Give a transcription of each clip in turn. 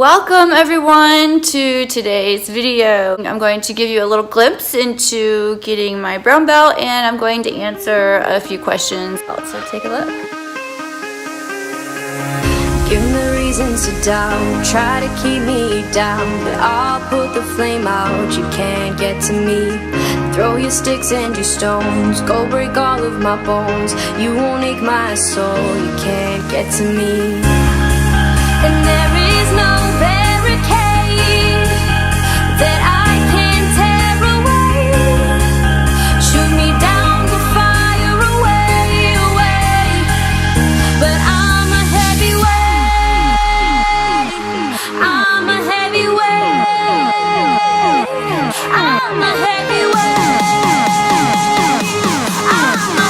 Welcome everyone to today's video. I'm going to give you a little glimpse into getting my brown belt, and I'm going to answer a few questions. So take a look. Give me the reasons to doubt, try to keep me down, but I'll put the flame out, you can't get to me. Throw your sticks and your stones, go break all of my bones, you won't ache my soul, you can't get to me. And there is no barricade that I can tear away. Shoot me down, go fire away, away. But I'm a heavyweight. I'm a heavyweight. I'm a heavyweight. I'm a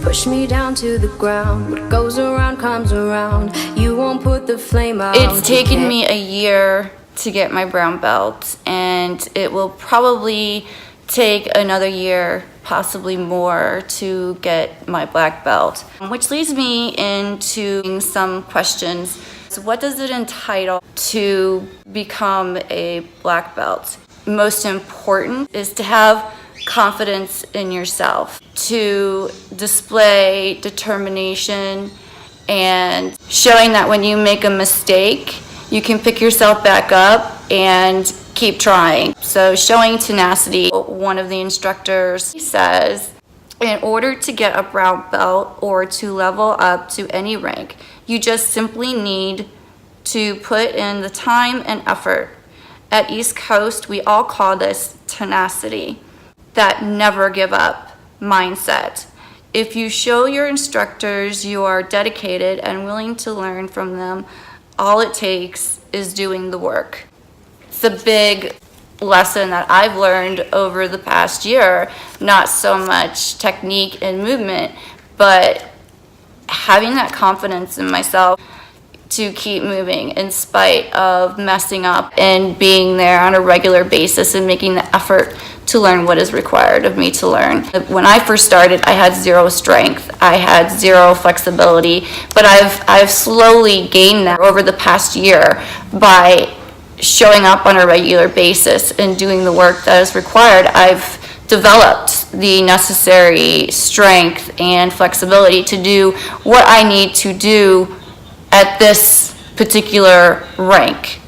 push me down to the ground. What goes around comes around. You won't put the flame out. It's taken me a year to get my brown belt, and it will probably take another year, possibly more, to get my black belt. Which leads me into some questions. So what does it entitle to become a black belt? Most important is to have confidence in yourself, to display determination and showing that when you make a mistake, you can pick yourself back up and keep trying. So showing tenacity. One of the instructors says, in order to get a brown belt or to level up to any rank, you just simply need to put in the time and effort. At East Coast, we all call this tenacity. That never give up mindset. If you show your instructors you are dedicated and willing to learn from them, all it takes is doing the work. It's a big lesson that I've learned over the past year, not so much technique and movement, but having that confidence in myself to keep moving in spite of messing up and being there on a regular basis and making the effort to learn what is required of me to learn. When I first started, I had zero strength. I had zero flexibility, but I've slowly gained that over the past year by showing up on a regular basis and doing the work that is required. I've developed the necessary strength and flexibility to do what I need to do at this particular rank.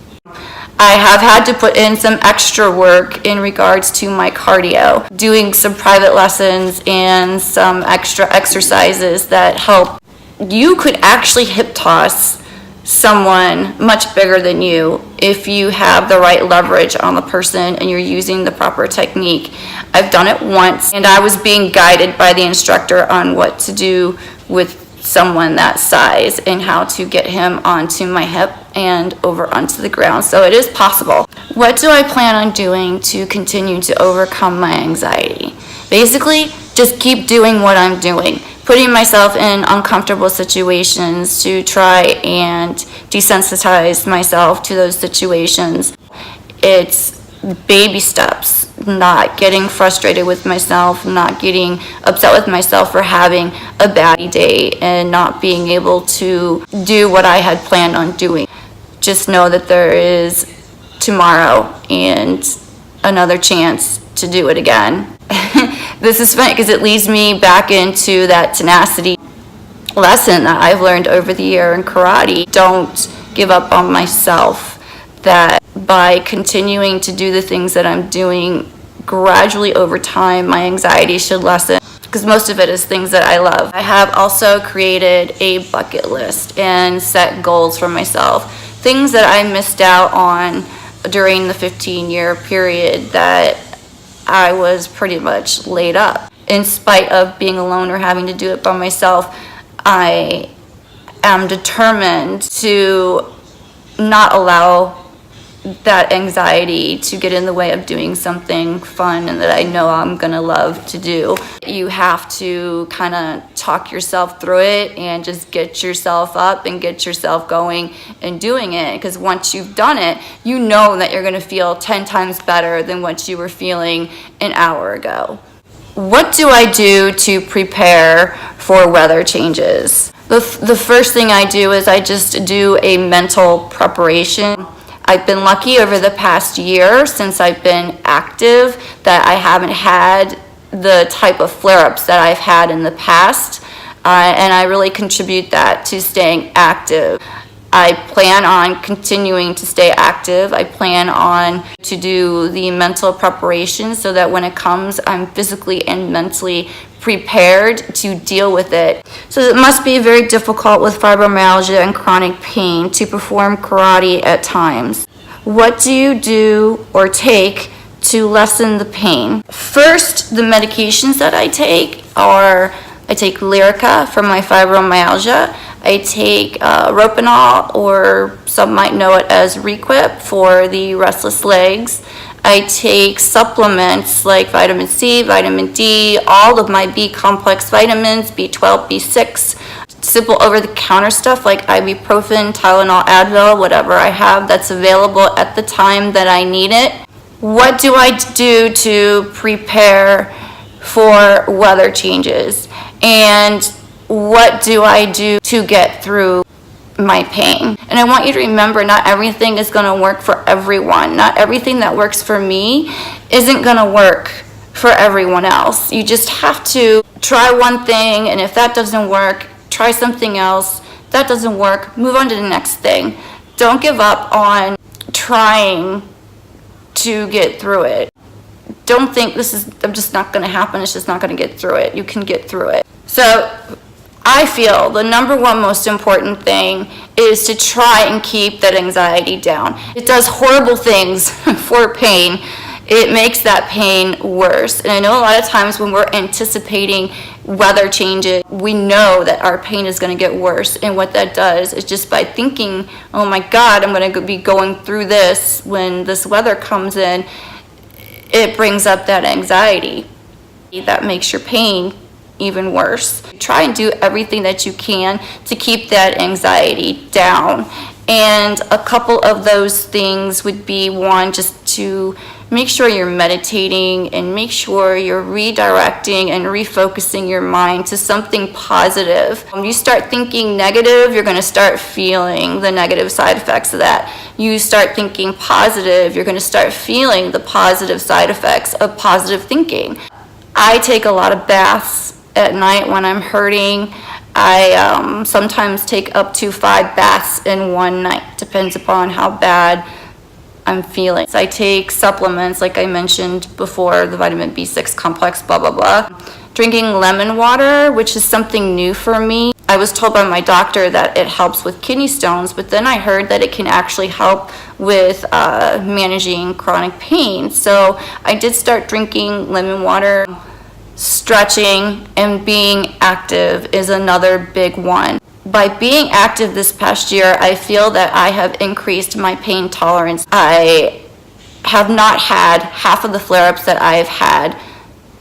I have had to put in some extra work in regards to my cardio, doing some private lessons and some extra exercises that help. You could actually hip toss someone much bigger than you if you have the right leverage on the person and you're using the proper technique. I've done it once, and I was being guided by the instructor on what to do with someone that size and how to get him onto my hip and over onto the ground. So it is possible. What do I plan on doing to continue to overcome my anxiety? Basically, just keep doing what I'm doing, putting myself in uncomfortable situations to try and desensitize myself to those situations. It's baby steps, not getting frustrated with myself, not getting upset with myself for having a bad day and not being able to do what I had planned on doing. Just know that there is tomorrow and another chance to do it again. This is funny because it leads me back into that tenacity lesson that I've learned over the year in karate. Don't give up on myself. That by continuing to do the things that I'm doing, gradually over time, my anxiety should lessen, because most of it is things that I love. I have also created a bucket list and set goals for myself, things that I missed out on during the 15-year period that I was pretty much laid up. in spite of being alone or having to do it by myself, I am determined to not allow that anxiety to get in the way of doing something fun and that I know I'm gonna love to do. You have to kind of talk yourself through it and just get yourself up and get yourself going and doing it, because once you've done it, you know that you're gonna feel 10 times better than what you were feeling an hour ago. What do I do to prepare for weather changes? The first thing I do is I just do a mental preparation. I've been lucky over the past year since I've been active that I haven't had the type of flare-ups that I've had in the past, and I really contribute that to staying active. I plan on continuing to stay active. I plan on to do the mental preparation so that when it comes, I'm physically and mentally prepared to deal with it. So it must be very difficult with fibromyalgia and chronic pain to perform karate at times. What do you do or take to lessen the pain? First, the medications that I take are, I take Lyrica for my fibromyalgia. I take Ropanol, or some might know it as Requip, for the restless legs. I take supplements like vitamin C, vitamin D, all of my B complex vitamins, B12, B6, simple over-the-counter stuff like ibuprofen, Tylenol, Advil, whatever I have that's available at the time that I need it. What do I do to prepare for weather changes? And what do I do to get through my pain? And I want you to remember, not everything is going to work for everyone. Not everything that works for me isn't going to work for everyone else. You just have to try one thing, and if that doesn't work, try something else. If that doesn't work, move on to the next thing. Don't give up on trying to get through it. Don't think I'm just not going to happen, it's just not going to get through it. You can get through it. So I feel the number one most important thing is to try and keep that anxiety down. It does horrible things for pain. It makes that pain worse. And I know a lot of times when we're anticipating weather changes, we know that our pain is going to get worse. And what that does is, just by thinking, oh my God, I'm going to be going through this when this weather comes in, it brings up that anxiety. That makes your pain even worse. Try and do everything that you can to keep that anxiety down. And a couple of those things would be, one, just to make sure you're meditating and make sure you're redirecting and refocusing your mind to something positive. When you start thinking negative, you're going to start feeling the negative side effects of that. You start thinking positive, you're going to start feeling the positive side effects of positive thinking. I take a lot of baths at night when I'm hurting. I sometimes take up to 5 baths in one night, depends upon how bad I'm feeling. I take supplements, like I mentioned before, the vitamin B6 complex, blah, blah, blah. Drinking lemon water, which is something new for me. I was told by my doctor that it helps with kidney stones, but then I heard that it can actually help with managing chronic pain. So I did start drinking lemon water. Stretching and being active is another big one. By being active this past year, I feel that I have increased my pain tolerance. I have not had half of the flare-ups that I've had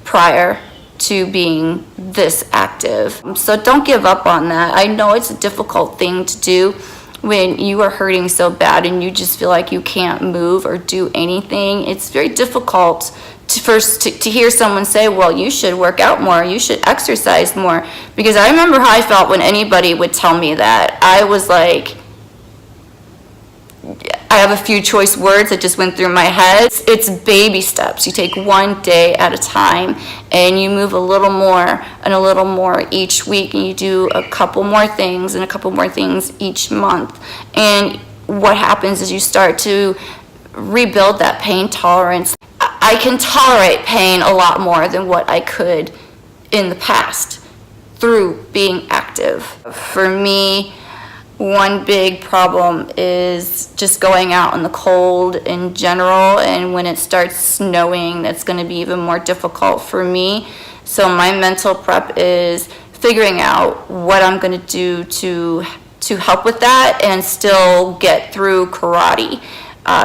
prior to being this active. So don't give up on that. I know it's a difficult thing to do when you are hurting so bad and you just feel like you can't move or do anything. It's very difficult to hear someone say, well, you should work out more, you should exercise more. Because I remember how I felt when anybody would tell me that. I was like, I have a few choice words that just went through my head. It's baby steps. You take one day at a time and you move a little more and a little more each week, and you do a couple more things and a couple more things each month. And what happens is you start to rebuild that pain tolerance. I can tolerate pain a lot more than what I could in the past through being active. For me, one big problem is just going out in the cold in general, and when it starts snowing, that's going to be even more difficult for me. So my mental prep is figuring out what I'm going to do to help with that and still get through karate.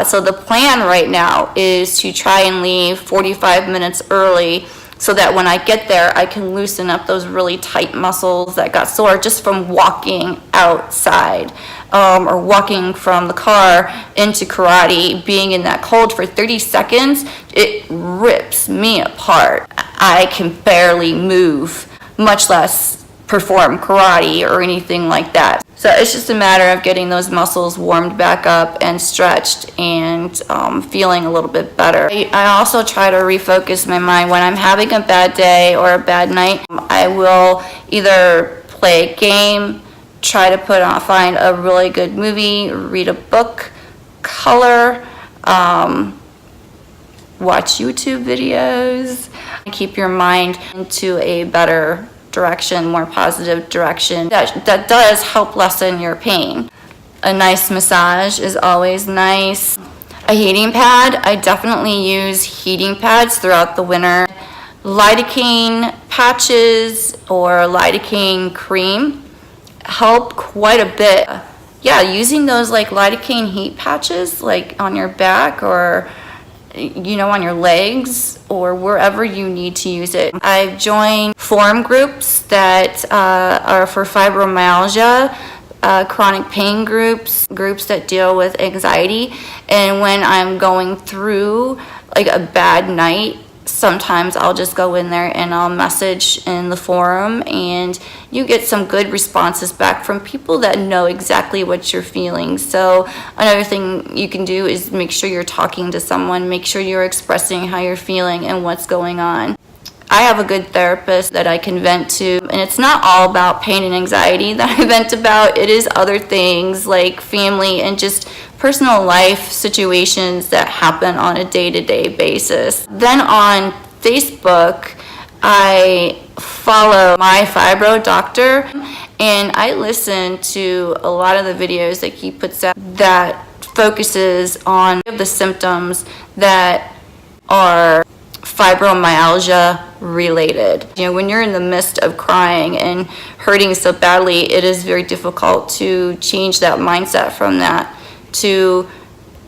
So the plan right now is to try and leave 45 minutes early so that when I get there, I can loosen up those really tight muscles that got sore just from walking outside, or walking from the car into karate. Being in that cold for 30 seconds, it rips me apart. I can barely move, much less perform karate or anything like that. So it's just a matter of getting those muscles warmed back up and stretched and feeling a little bit better. I also try to refocus my mind when I'm having a bad day or a bad night. I will either play a game, try to find a really good movie, read a book, color, watch YouTube videos. Keep your mind into a better direction, more positive direction. That does help lessen your pain. A nice massage is always nice. A heating pad, I definitely use heating pads throughout the winter. Lidocaine patches or lidocaine cream help quite a bit. Yeah, using those like lidocaine heat patches like on your back or on your legs or wherever you need to use it. I've joined forum groups that are for fibromyalgia, chronic pain groups that deal with anxiety. And when I'm going through like a bad night, sometimes I'll just go in there and I'll message in the forum, and you get some good responses back from people that know exactly what you're feeling. So another thing you can do is make sure you're talking to someone, make sure you're expressing how you're feeling and what's going on. I have a good therapist that I can vent to, and it's not all about pain and anxiety that I vent about. It is other things like family and just personal life situations that happen on a day-to-day basis. Then on Facebook, I follow My Fibro Dr, and I listen to a lot of the videos that he puts out that focuses on the symptoms that are fibromyalgia related. When you're in the midst of crying and hurting so badly, it is very difficult to change that mindset from that to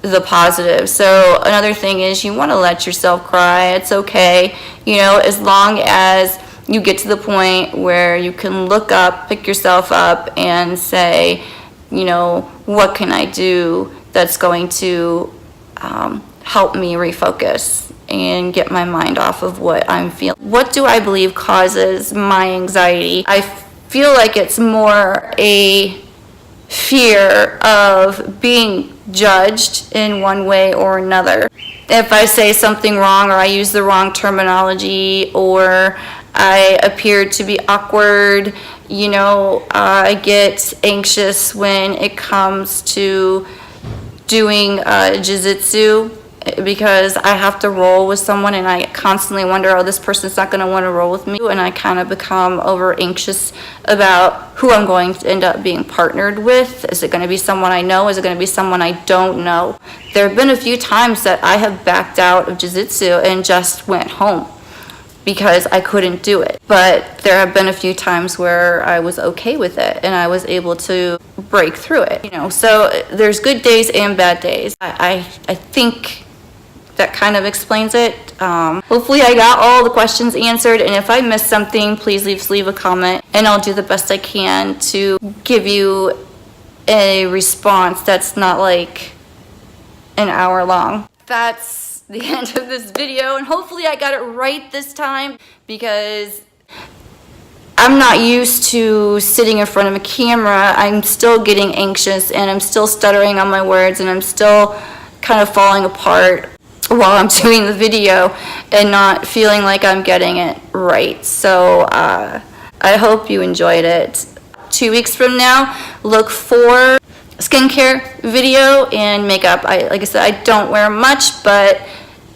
the positive. So another thing is you want to let yourself cry. It's okay, as long as you get to the point where you can look up, pick yourself up and say, what can I do that's going to help me refocus and get my mind off of what I'm feeling. What do I believe causes my anxiety? I feel like it's more a fear of being judged in one way or another. If I say something wrong or I use the wrong terminology or I appear to be awkward, I get anxious when it comes to doing jiu-jitsu, because I have to roll with someone and I constantly wonder, this person's not going to want to roll with me, and I kind of become over anxious about who I'm going to end up being partnered with. Is it going to be someone I know? Is it going to be someone I don't know? There have been a few times that I have backed out of jiu-jitsu and just went home because I couldn't do it. But there have been a few times where I was okay with it and I was able to break through it. So there's good days and bad days. I think that kind of explains it. Hopefully I got all the questions answered, and if I missed something, please leave a comment and I'll do the best I can to give you a response that's not like an hour long. That's the end of this video, and hopefully I got it right this time, because I'm not used to sitting in front of a camera. I'm still getting anxious and I'm still stuttering on my words and I'm still kind of falling apart while I'm doing the video and not feeling like I'm getting it right. So I hope you enjoyed it. 2 weeks from now, look for skincare video and makeup. Like I said, I don't wear much, but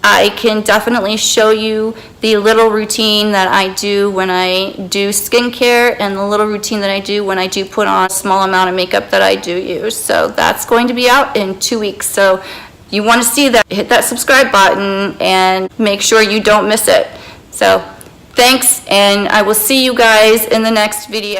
I can definitely show you the little routine that I do when I do skincare and the little routine that I do when I do put on a small amount of makeup that I do use. So that's going to be out in 2 weeks. So you want to see that, hit that subscribe button and make sure you don't miss it. So Thanks, and I will see you guys in the next video.